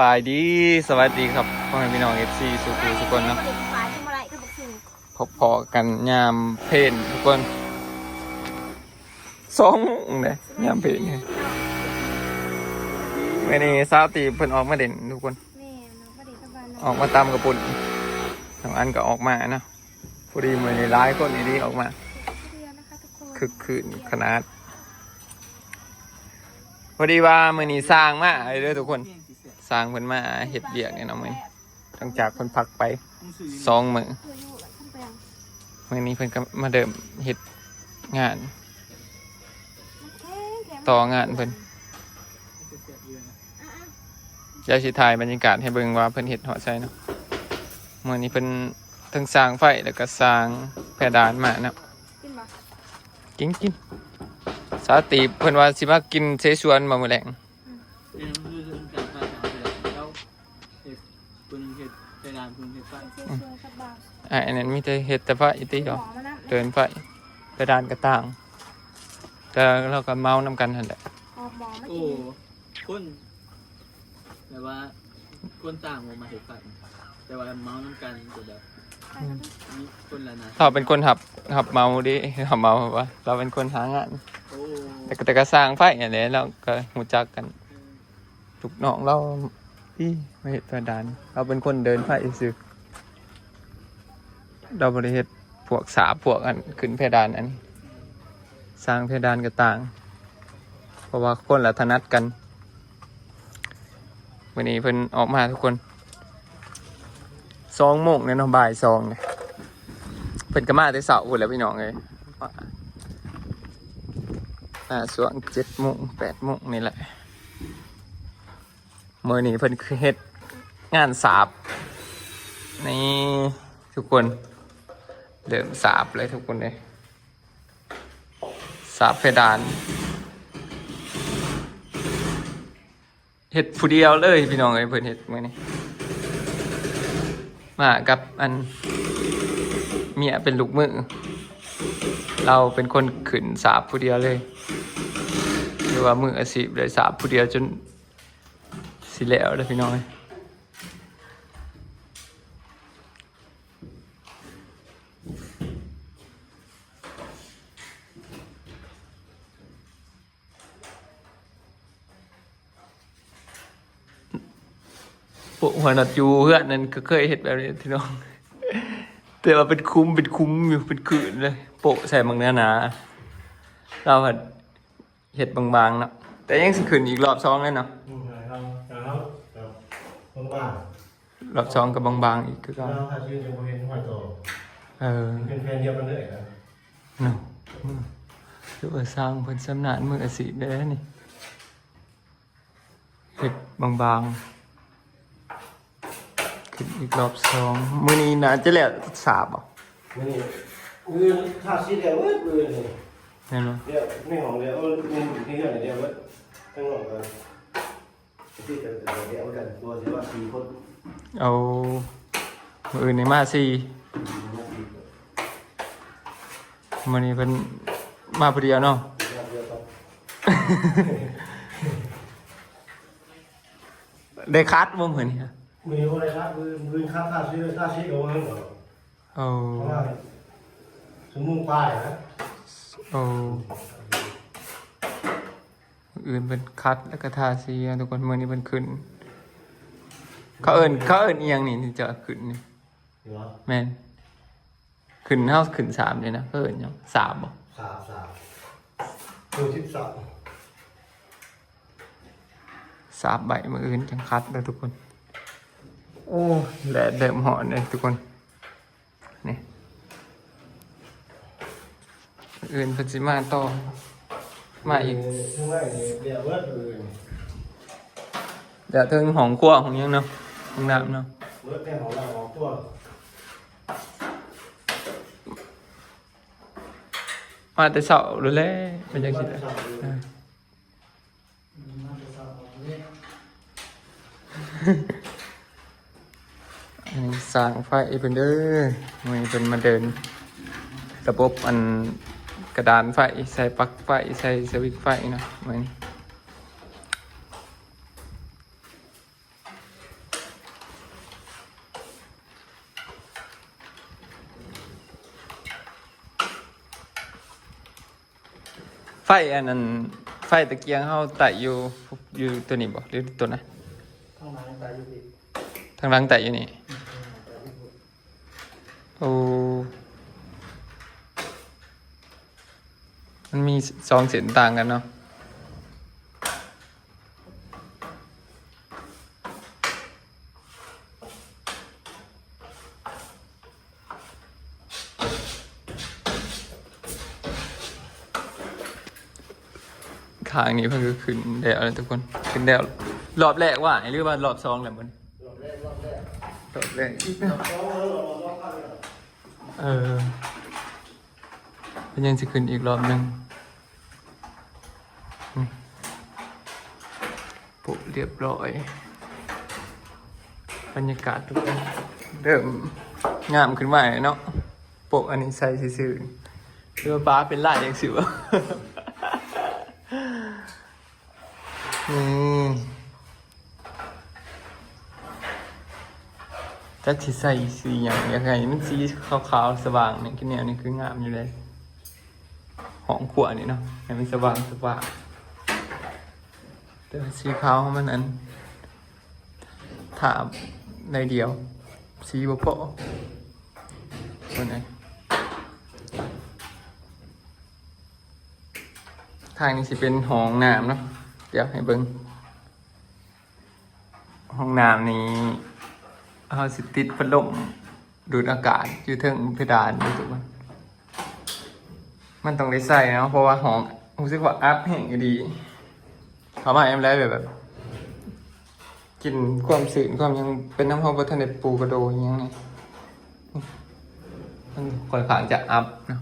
บายดีสวัสดีครับพ่อแม่พี่น้องFCสุขุมทุกคนเนาะพบพอกันยามเพลนทุกคนสองเลยยามเพลนเนี่ยวันนี้สาวตีเพิ่นออกมาเด่นทุกคนออกมาตามกระปุ่นทางอันก็ออกมาเนาะพอดีมือในร้ายคนนี้ออกมาคึกคืนขนาดพอดีว่ามือนี้สร้างมาเด้อทุกคนสร้างเพิ่นมาเฮ็ดเบียกเนี่ยเนาะมื้อนี้หลังจากเพิ่นพักไป2 มื้อมื้อนี้เพิ่นก็มาเดิมเฮ็ดงานต่องานเพิ่นเดี๋ยวสิถ่ายบรรยากาศให้เบิ่งว่าเพิ่นเฮ็ดฮอดไสเนาะมื้อนี้เพิ่นทั้งสร้างไฟแล้วก็สร้างเพดานมาเนาะกินสาติเพิ่นว่าสิมากินเสฉวนมามื้อแลงอันนั้นมีแต่เห็ดแต่ไฟอีติหรอเดินไฟไปดานกระต่างแต่เราก็เมานำกันนั่นแหละโอ้คนแต่ว่าคนต่างมาเห็ดไฟแต่ว่าเมาน้ำกันก็แบบมีคนละนะเราเป็นคนหับเมาดิหับเมาว่าเราเป็นคนหางานแต่ก็สร้างไฟอย่างนี้เราก็รู้จักกันทุกน้องเราพี่มาเห็ดไปดานเราเป็นคนเดินไฟซื้อเราบริเหตุพวกสาพวกอันขึ้นเพดานอันนี้สร้างเพดานกระต่างเพราะว่าคนละถนัดกันวันนี้เพิ่นออกมาทุกคน2 โมงเนี่ยเนาะบ่าย2เนี่ยเพิ่นก็มาแต่เช้าพุ่นแล้วพี่น้องเอ้ยช่วง7 โมง 8 โมงนี่แหละมื้อนี้เพิ่นคือเฮ็ดงานสาบนี่ทุกคนเริ่มสาบเลยทุกคนเลยสาบเพดานเห็ดผู้เดียวเลยพี่น้องเอ้ยเพิ่นเห็ดมื้อนี้มากับอันเมียเป็นลูกมือเราเป็นคนขึ้นสาบผู้เดียวเลยหรือว่ามืออาชีพเลยสาบผู้เดียวจนสิแล้วเลยพี่น้องเอ้ยพวกหัวหนวดยูเพื่อนนั่นก็เคยเห็ดแบบนี้พี่น้องแต่ว่าเป็นคุ้มอยู่เป็นขืนเลยโปะใส่บางเนื้อหนาเราเห็ดบางๆเนาะแต่ยังสิขืนอีกรอบ2เลยเนาะรอบ2กับบางๆอีกคือกันเป็นแฟนเดียวกันเลยครับเนาะคือว่าสร้างเพิ่นสำนานมืออาชีพได้นี่เห็ดบางๆขึ้นอีกรอบ2มื้อนี้น่าจะแล้วสาบบ่มื้อนี้เงินค่าสิแล้วเว้ยเลยแม่นบ่เดี๋ยวไม่ของเดี๋ยวเงินที่เงินเดี๋ยวเว้ยทั้งหมดกันที่จะเดี๋ยวกันตัวสิว่า4 คนเอามื้ออื่นนี่มา4มื้อนี้เพิ่นมาผู้เดียวเนาะได้คัดบ่มื้อนี้มีอะไรครับมือค่าซื้อเอาไว้เหรอเพราะว่าสมมุติป้ายนะอื่นเป็นคัดแล้วก็ทาสีทุกคนมื้อนี้เพิ่นขึ้นเขาเอิ้นอีหยังนี่ที่จะขึ้นนี่แม่นขึ้นเฮาขึ้น3เลยนะเอิ้นหยัง3บ่3คือ3ใบมื้ออื่นจังคัดเด้อทุกคนโอ้แดดเริ่มร้อนเลยทุกคนนี่อื่นเพิ่นสิมาต่อมาอีกเดี๋ยวเบิดอื่นเดี๋ยวถึงห้องครัวของยังเนาะห้องน้ำเนาะเบิดแค่ของเราของตัวมาแต่เช้าเลยแหละมันจังสิได้อันนี้สร้างไฟเป็นเด้อมันเป็นมาเดินระบบอันกระดานไฟใส่ปลั๊กไฟใส่สวิตช์ไฟนะมัน อันนั้นไฟตะเกียงเขาไต่อยู่ตัวนี้บ่หรือตัวไหน ข้างหลังตายอยู่พี่ ทางหลังไต่อยู่นี่โอ้มันมี2เส้นต่างกันเนาะทางนี้เพิ่งก็ขึ้นแล้วนะทุกคนขึ้นแล้วรอบแรกว่าหรือว่ารอบ2แหละมัน รอบแรกรอบแรก รอบแรก รอบสองรอบข้างเนี่ย เป็นยังจะขึ้นอีกรอบหนึ่งปุ๊บเรียบร้อยบรรยากาศทุกคนเริ่มงามขึ้นมาเนาะโปะอันนี้ใส่ซื่อๆเรือฟ้าเป็นลายอย่างสิวะ จักที่ใส่สีอย่างยังไงมันสีขาวๆสว่างเนี่ยคือแนวนี้คืองามอยู่เลยหอมขวนี่เนาะให้มันสว่างแต่สีขาวมันนั้นถามในเดียวสีบ่พอตัวไหนทางนี้สิเป็นห้องน้ำเนาะเดี๋ยวให้เบิ่งห้องน้ำนี้เอาสิติดพัดลมดูดอากาศอยู่เทิงเพดานดูถูกมันต้องได้ใส่เนาะเพราะว่าห้องรู้สึกว่าอัพแห้งอยู่ดีเขามาแอมแล้วแบบกินความสื่นความยังเป็นน้ำหอมวัฒนธรรมปูกระโดอย่างเงี้ยมันค่อยข้างจะอัพเนาะ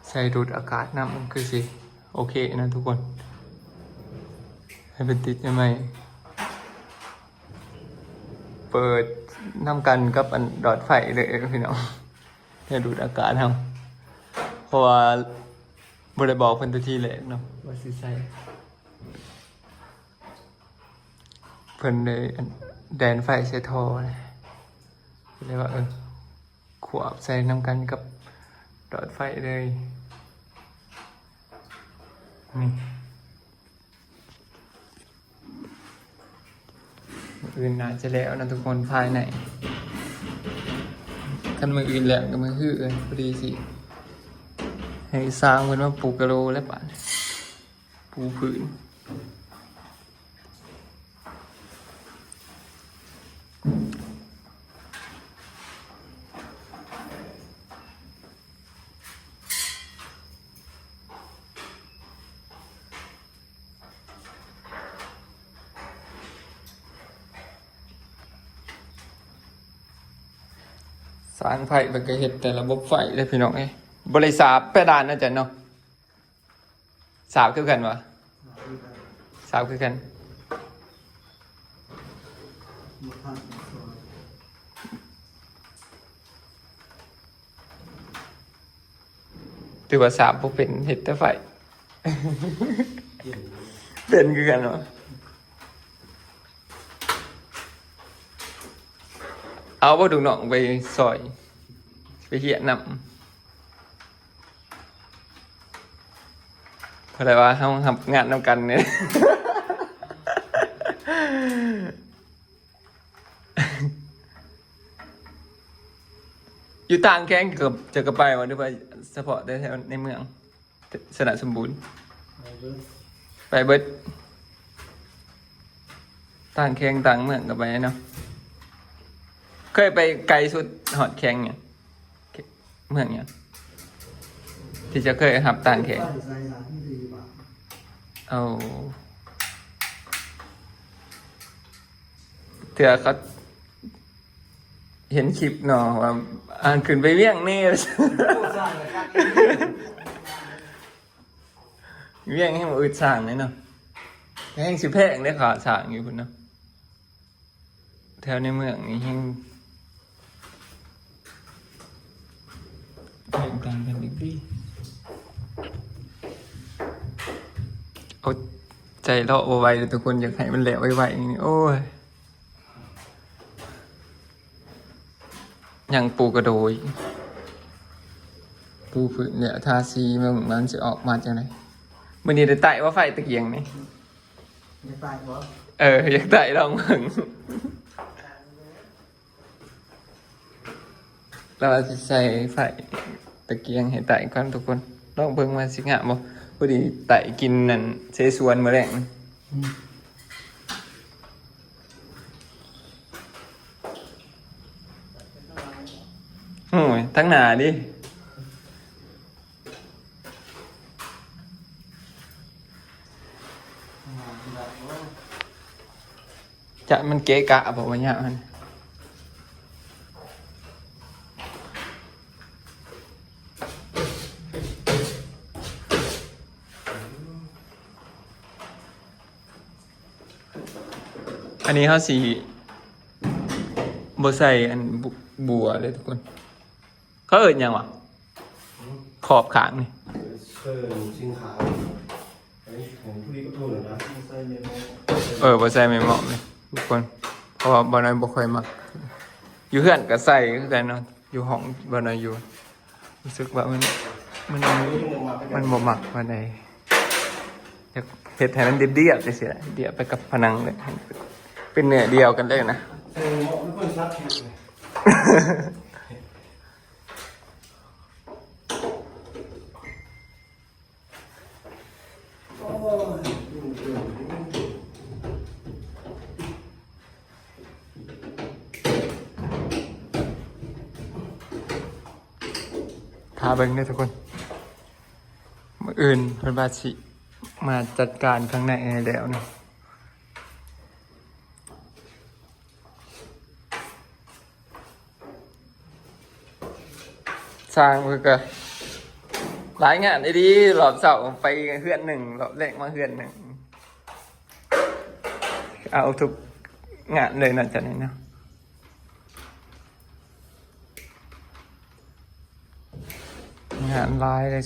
ใส่ดูดอากาศน้ำมันคือสิโอเคนะทุกคนให้เป็นติดยังไงเปิดน้ำกันกับอันดอดไฟเลยพี่น้องให้ดูดอากาศทำเพราะว่าบริบอกเพิ่นตัวที่แหลกเนาะว่าสิใส่เพิ่นเลยแดนไฟใส่ท่อเลยว่าขวบใส่น้ำกันกับดอดไฟเลยนี่อื่นน่าจะแล้วนะทุกคนภายในคันมืออื่นแล้วก็มือหื้อพอดีสิให้สร้างเป็นว่าปูกระโลแล้วป่ะปูผืนสร้างไฟมันก็เห็ดแต่ระบบไฟเลยพี่น้องบริษัทเพดานน่าจะเนาะสาวคือกันวะสาวคือกันถือว่าสาวพวกเป็นเห็ดแต่ไฟ เป็นคือกันวะเอาว่าดูหนองไปซอยไปเหี้ยนำอะไรวะเขาทำงานนำกันเนี่ย อยู่ต่างแข้งเกือบจะกระไปวะหรือว่าเฉพาะแถวในเมืองสนามสมบูรณ์ไปเบิดต่างแข้งต่างเมืองกับไปเนาะเคยไปไกลสุดหอดแข้งเนี่ยเมืองเนี่ยที่จะเคยหับต่างแข้งเอาเถื่อเขาเห็นคลิปเนาะว่าอ่านขึ้นไปเวียงนี่ เวียงให้มันอึดสั่งเลยเนาะแห้งสิแพงได้ขาสั่งอยู่คุณเนาะแถวในเมืองนี่แห้งแตกต่างกันอีกดีเอาใจเลาะไว้เลยทุกคนอยากให้มันแหลวไวๆนี่โอ้ยอย่างปูกระโดยปู ปูผืนเนี่ยทาสีมันจะออกมาจากไหนวันนี้ได้ไต่ว่าไฟตะเกียงนี่ จะตายบ่ อยากไต่ลองเบิ่งเราจะใส่ไฟตะเกียงให้ไต่ก่อนทุกคนลองเบิ่งมาสิงะบ่พอดีไต่กินนั่นเชสวนมื้อแรกโอ้ยทั้งหนาดิจะมันเกะกะบอกว่าเนี่ยมันอันนี้เขาสีบใส่อันบัวเลยทุกคน เขาเอิญยังวะขอบขางนี่ เชิญชิงขาวอันนี้ของผู้ดีก็โทษนะใส่เมมโม บ่ใส่ไม่เหมาะเลยทุกคน เพราะว่าบ่น้อยบ่ค่อยมัก อยู่เฮือนก็ใส่คือกันเนาะอยู่ห้องบ่น้อยอยู่รู้สึกว่ามันบ่มักปานใดอยากเฮ็ดให้มันเรียบๆจังซี่แหละเรียบไปกับผนังเลยเป็นเนื้อเดียวกันเลยนะ ใส่เหมาะทุกคนซักผิวเลยโอ้ย พาเบิ่งเด้อทุกคนมื้ออื่นเพิ่นว่าสิมาจัดการข้างในให้แล้วนะสร้างเพิ่นก็หลายงานได้ดีรอบเสาร์ไปเฮือนหนึ่งรอบแรกมาเฮือนหนึ่งเอาทุกงานเลยนะจ๊ะนี่เนาะงานหลายเลย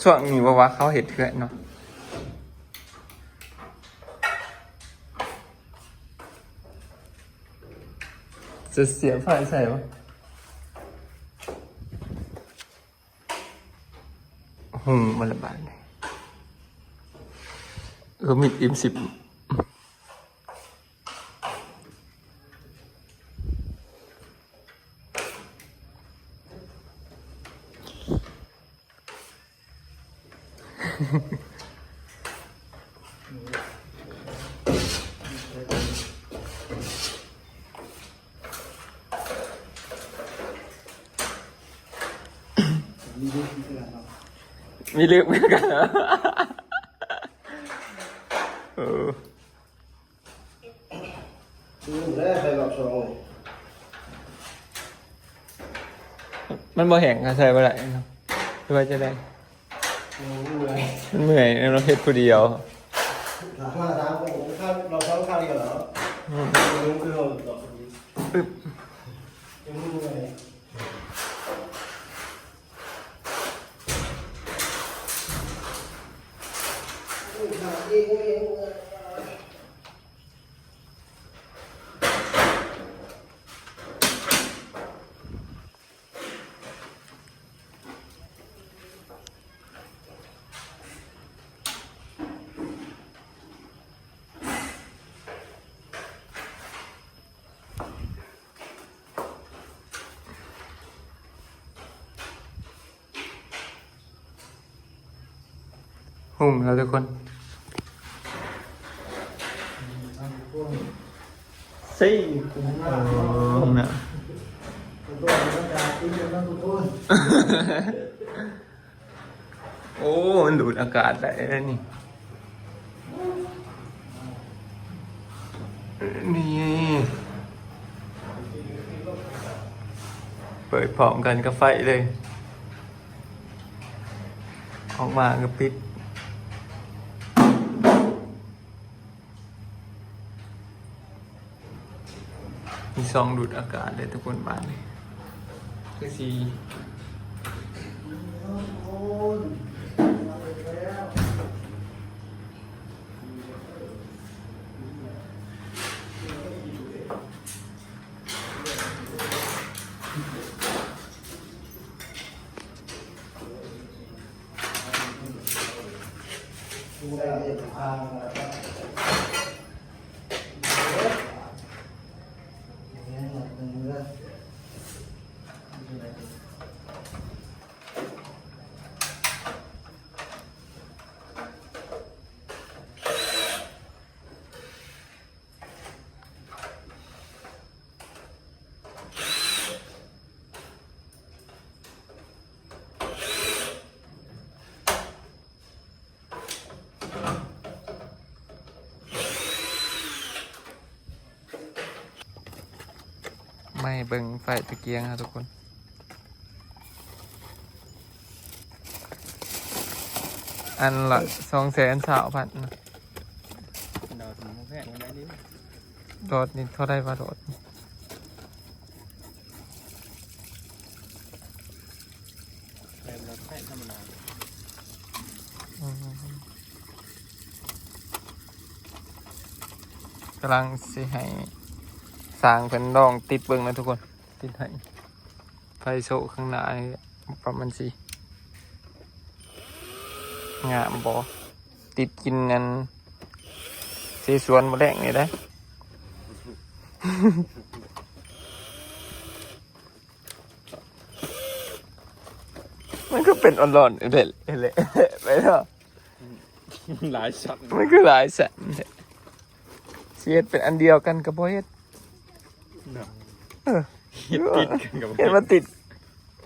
ช่วงนี้ว่าเขาเห็ดเถื่อนเนาะจะเสียไฟใส่ปะมันระบาดเลยมิดอิม10มีลืมเหมือนกันเหรอแล้วใส่รอบสองเลย มันบ่แห้งก็ใส่บ่ได้เนาะหรือว่าจะได้มันเมื่อยเราเฮ็ดผู้เดียวถามผมข้าวเราซ้อนข้าวดีกว่าเหรอรู้คือเราหลอกปึ๊บยังไม่รู้เลยหุ่มแล้วทุกคนสี่นะโอ้มันดูดอากาศได้แล้วนี่เปิดพร้อมกันกับไฟเลยออกมาก็ปิดมีซองดูดอากาศเลยทุกคนบ้านเลยคือสี ได้เรียนทางนะครับอย่างนี้หน่อยหนึ่งเลยไม่เบิ่งไฟตะเกียงครับทุกคน อันละ230,000นะ ดาวถึงแพงกันได้ดิ โดดนี่เท่าไรวะโดด แพงเราแพงธรรมดา กำลังสิให้สร้างเป็นดองติดเบิ่งนะทุกคน ติดให้ไฟโชว์ข้างหน้านี่ประมาณสิงามบ่ติดกินนั่นสีสวนมะแรงนี่ได้ มันก็เป็นอ่อนๆเละๆไปเนาะ หลายช็อต มันก็หลายแสนเสียดเป็นอันเดียวกันกับพ่อเฮ็ดติดกันกับ เห็นมันติด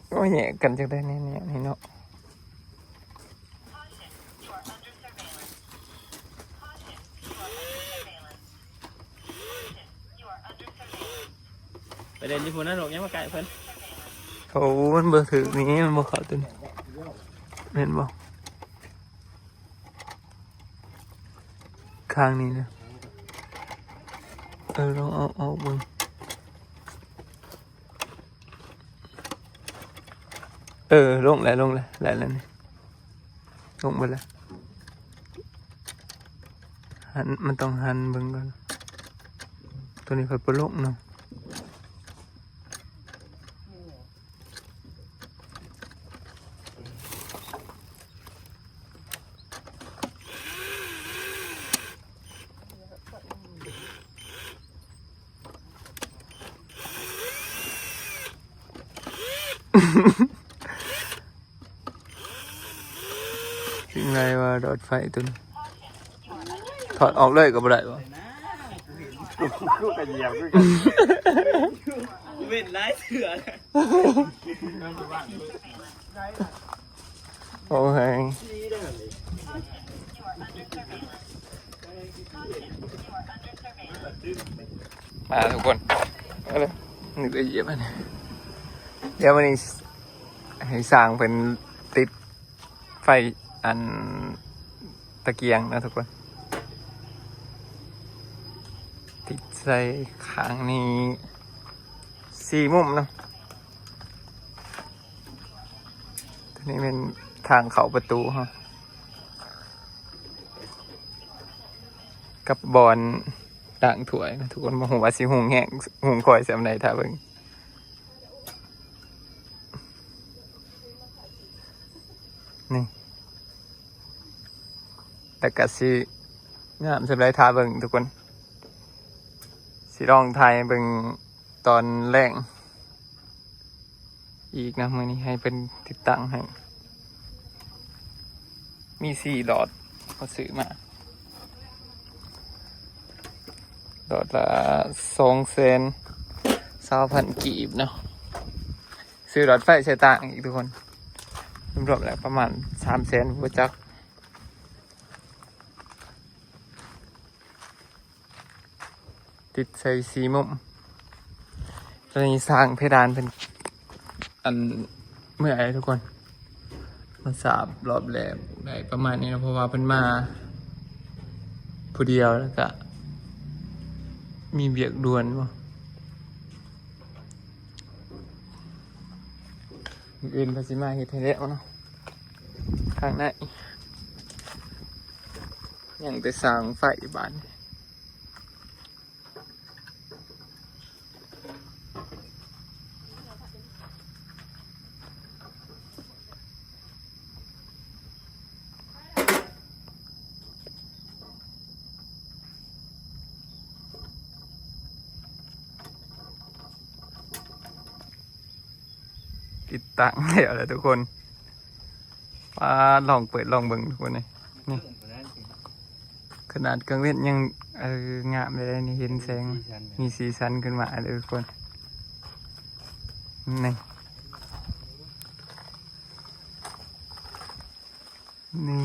ก็แหย่กันจังได้เนี่ยนี่เนาะ ประเด็นที่พูดนั่นหรอกยังมาไกลเพิ่น โอ้มันเบอร์ถือนี้มันบ่เข้าตัวนี้เห็นบ่ข้างนี้นะลองเอาเบิ่งลงแล้วแล้วนี่ลงไปแล้วหันมันต้องหันเบิ่งก่อนตัวนี้ค่อยบ่ลงเนาะ ยังไงว่าดอดไฟตัวนี้ถอดออกเลยก็บ่ได้บ่ กูกระเยียบกูเป็นลายเสือ โอ้ยมาทุกคนเอาเลยนึกไอ้เหี้ยมันเดี๋ยววันนี้ให้สร้างเป็นติดไฟอันตะเกียงนะทุกคนติดใส่ข้างนี้4 มุมนะทีนี้เป็นทางเข้าประตูฮะกับบอลด่างถวยนะทุกคนมาหัวาสิหุงแห้งหุงคอยสำไหนท่าเบิ่งนี่แต่กะสิงามสำไหนท่าเบิ่งทุกคนสิลองถ่ายเบิ่งตอนแรกอีกนะมื้อนี้ให้เป็นติดตั้งให้มี4 หลอดเขาซื้อมาหลอดละ220,000 กีบเนาะซื้อหลอดไฟใช้ต่างอีกทุกคนรวมๆแล้วประมาณ300,000บ่จักติดใส่4 มุมตอนนี้สร้างเพดานเป็นอันเมื่อไหร่ทุกคนมาสาบรอบแรกได้ประมาณนี้นะเพราะว่าเป็นมาผู้เดียวแล้วก็มีเบียกด่วนบ่อื่นภาษีมาเฮ็ดให้แล้วเนาะข้างในยังแต่สร้างไฟบ้าน ติดตั้งแล้วแหละทุกคนว่าลองเปิดลองเบิ่งทุกคนเลยนี่ขนาดกลางเว้นยังงามเลยนี่เห็นแสงมีสีสันขึ้นมาเลยทุกคนนี่นี่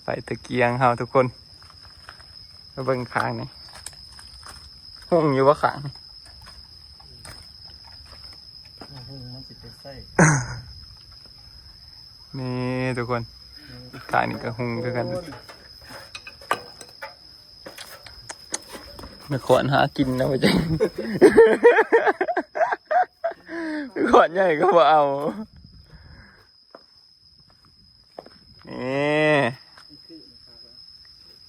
ไฟตะเกียงเฮาทุกคนมาเบิ่งข้างนี่ห้องอยู่ว่าข้างมันสิเป็นไส้ นี่ทุกคนข้างนี่ก็หุงคือกันไม่ขวนหากินนะว่าจัง ไม่ขวนใหญ่ก็บ่เอานี่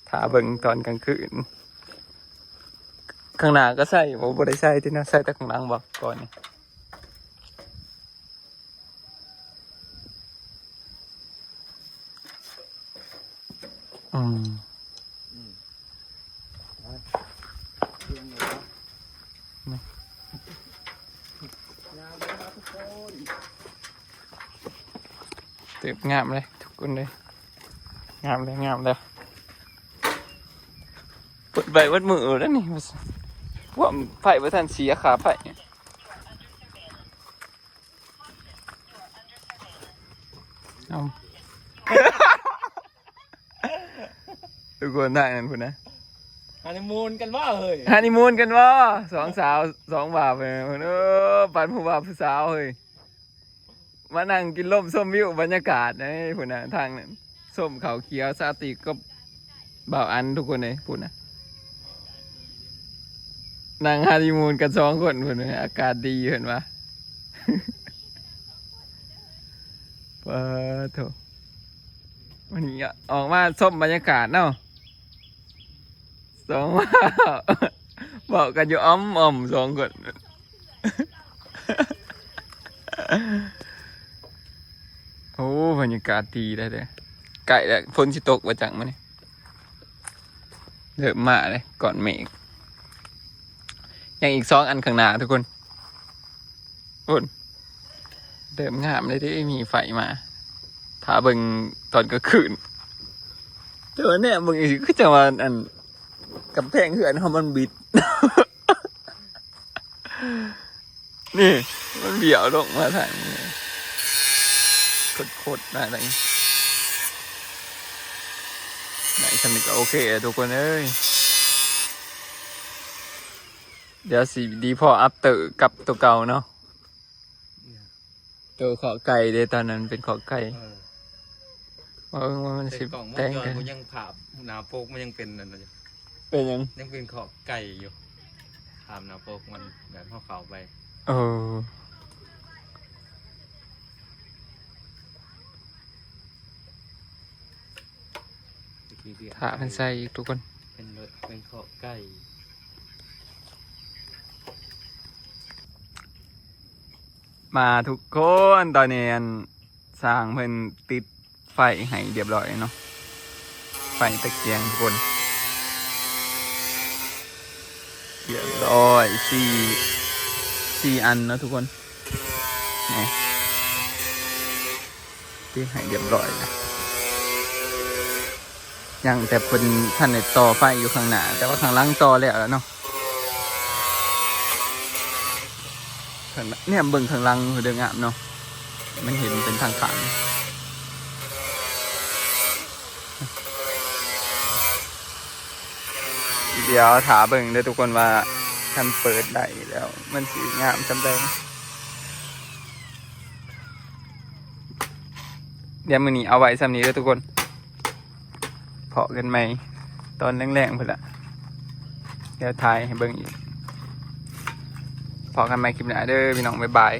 ถ้าเบิ่งตอนกลางคืนข้างหน้าก็ใส่บ่ได้ใส่ที่น่าใส่แต่ข้างหลังบอกก่อนนี่เต็มงามเลยทุกคนเลยงามเลยงามเลยเปิดใบวัดมือแล้วนี่ว่าไฟประทันเสียขาไฟเอา ทุกคนได้นั่นคุณนะ ฮันนีมูนกันว่าเฮ้ย ฮันนีมูนกันวะสองสาวสองบ่าวไปปันผู้บ่าวผู้สาวเฮ้ยมานั่งกินลมส้มวิวบรรยากาศนะพูดนะทางนั้นส้มเขาเขียวซาติก็บ่าวอันทุกคนเลยพูดนะนั่งฮันนีมูนกันสองคนพูดนะอากาศดีเห็นปะ ปะโถวันนี้ออกมาส้มบรรยากาศเนาะสองว่าบอกกันอยู่อ้อมสองคน โอ้บรรยากาศดีได้เลยไก่แล้วฝนสิตกว่าจังมั้ยเริ่มมาเลยก่อนเมฆยังอีก2 อันข้างหน้าทุกคนอุ่นเริ่มงามเลยที่มีไฟมาถ้าเบิ่งตอนกลางคืนแต่ว่าเนี่ยเบิ่งอีกก็จะมาอันกำแพงเหือนเขามันบิด นี่มันเบี่ยวลงมาทางนี้โคตรน่ารักไหนฉันก็โอเคทุกคนเอ้ยเดี๋ยวสิดีพออัพเตอร์กับตัวเก่าเนาะตัวขอไก่เดยตอนนั้นเป็นขอไก่ว่ามันสิ กล่อง แต่ง มั กัน นยังผ่าหนาโปกมันยังเป็นนั่นนะ เป็นยัง ยังเป็นขอบไก่อยู่ผ่าหนาโปกมันแบบเข้าเขาไป โอ้ถ้ามันใส่อีกทุกคน เป็นขอบไก่ มาทุกคนตอนนี้สร้างเพิ่นติดไฟให้เรียบร้อยเนาะไฟตะเกียงทุกคนเรียบร้อย4 อันเนาะทุกคนนี่ติดให้เรียบร้อยนะยังแต่เป็นท่านในต่อไฟอยู่ข้างหน้าแต่ว่าข้างหลังต่อแล้วเนาะเนี่ยเบิ่งข้างหลังเดืองามเนาะมันเห็นเป็นทางขังเดี๋ยวถาเบิ่งได้ทุกคนว่าท่านเปิดได้แล้วมันสีงามจำได้เดี๋ยวมื้อนี้เอาไว้ซ้ำนี้ด้วยทุกคนเพาะกันไหมตอนแรงๆเพิ่นละเดี๋ยวถ่ายให้เบิ่งอีกพอกันใหม่คลิปหน้าเด้อพี่น้องบ๊ายบาย